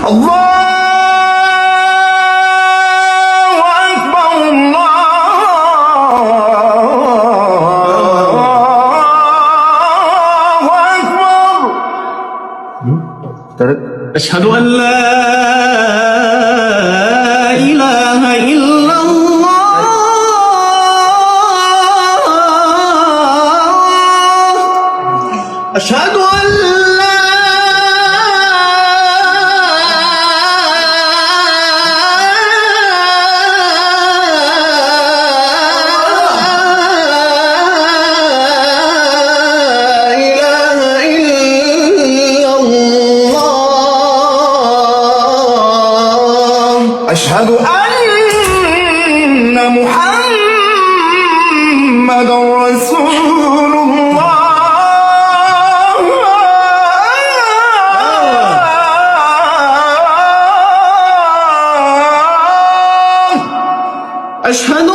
الله أكبر الله أكبر. أشهد أن لا إله إلا الله. أشهد أن لا إله إلا الله. أشهد أن محمد رسول الله. أشهد